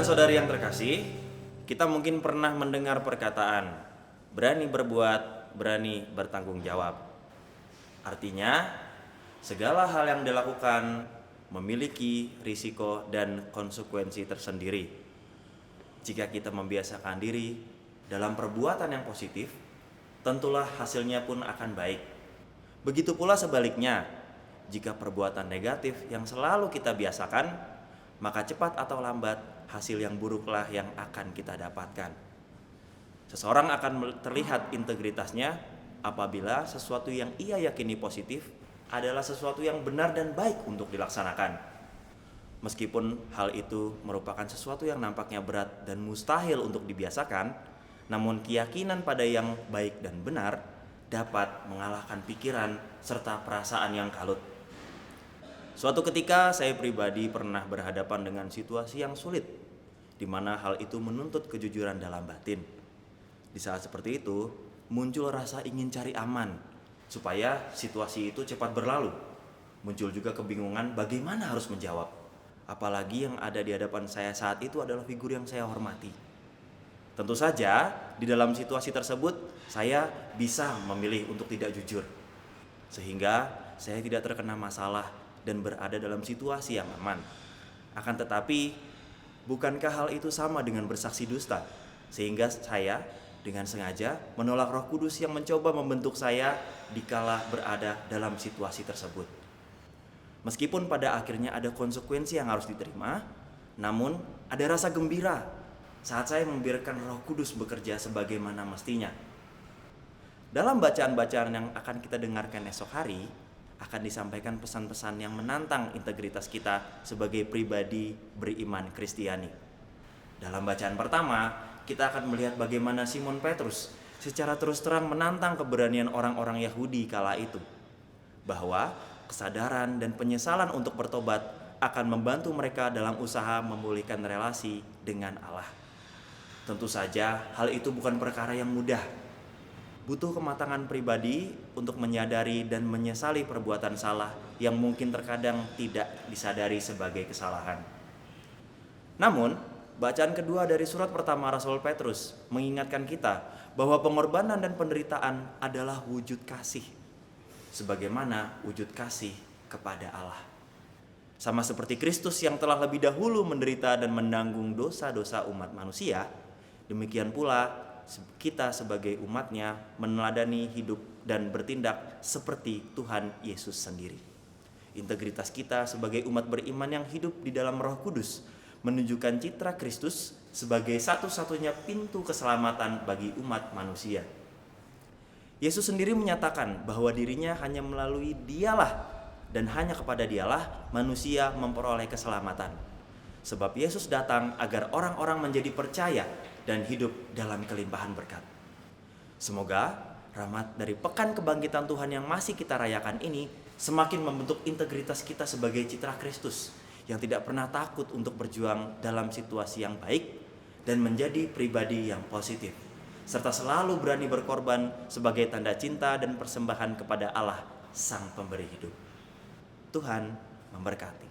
dan saudari yang terkasih, kita mungkin pernah mendengar perkataan berani berbuat, berani bertanggung jawab. Artinya, segala hal yang dilakukan memiliki risiko dan konsekuensi tersendiri. Jika kita membiasakan diri dalam perbuatan yang positif, tentulah hasilnya pun akan baik. Begitu pula sebaliknya, jika perbuatan negatif yang selalu kita biasakan, maka cepat atau lambat hasil yang buruklah yang akan kita dapatkan. Seseorang akan terlihat integritasnya apabila sesuatu yang ia yakini positif adalah sesuatu yang benar dan baik untuk dilaksanakan. Meskipun hal itu merupakan sesuatu yang nampaknya berat dan mustahil untuk dibiasakan, namun keyakinan pada yang baik dan benar dapat mengalahkan pikiran serta perasaan yang kalut. Suatu ketika saya pribadi pernah berhadapan dengan situasi yang sulit, di mana hal itu menuntut kejujuran dalam batin. Di saat seperti itu, muncul rasa ingin cari aman, supaya situasi itu cepat berlalu. Muncul juga kebingungan bagaimana harus menjawab. Apalagi yang ada di hadapan saya saat itu adalah figur yang saya hormati. Tentu saja, di dalam situasi tersebut, saya bisa memilih untuk tidak jujur. Sehingga saya tidak terkena masalah dan berada dalam situasi yang aman. Akan tetapi, bukankah hal itu sama dengan bersaksi dusta? Sehingga saya dengan sengaja menolak Roh Kudus yang mencoba membentuk saya dikala berada dalam situasi tersebut. Meskipun pada akhirnya ada konsekuensi yang harus diterima, namun ada rasa gembira saat saya membiarkan Roh Kudus bekerja sebagaimana mestinya. Dalam bacaan-bacaan yang akan kita dengarkan esok hari, akan disampaikan pesan-pesan yang menantang integritas kita sebagai pribadi beriman Kristiani. Dalam bacaan pertama, kita akan melihat bagaimana Simon Petrus secara terus terang menantang keberanian orang-orang Yahudi kala itu, bahwa kesadaran dan penyesalan untuk bertobat akan membantu mereka dalam usaha memulihkan relasi dengan Allah. Tentu saja hal itu bukan perkara yang mudah. Butuh kematangan pribadi untuk menyadari dan menyesali perbuatan salah yang mungkin terkadang tidak disadari sebagai kesalahan. Namun, bacaan kedua dari surat pertama Rasul Petrus mengingatkan kita bahwa pengorbanan dan penderitaan adalah wujud kasih, sebagaimana wujud kasih kepada Allah. Sama seperti Kristus yang telah lebih dahulu menderita dan menanggung dosa-dosa umat manusia, demikian pula kita sebagai umatnya meneladani hidup dan bertindak seperti Tuhan Yesus sendiri. Integritas kita sebagai umat beriman yang hidup di dalam Roh Kudus menunjukkan citra Kristus sebagai satu-satunya pintu keselamatan bagi umat manusia. Yesus sendiri menyatakan bahwa dirinya hanya melalui Dialah dan hanya kepada Dialah manusia memperoleh keselamatan. Sebab Yesus datang agar orang-orang menjadi percaya dan hidup dalam kelimpahan berkat. Semoga rahmat dari pekan kebangkitan Tuhan yang masih kita rayakan ini semakin membentuk integritas kita sebagai citra Kristus yang tidak pernah takut untuk berjuang dalam situasi yang baik dan menjadi pribadi yang positif, serta selalu berani berkorban sebagai tanda cinta dan persembahan kepada Allah, Sang Pemberi hidup. Tuhan memberkati.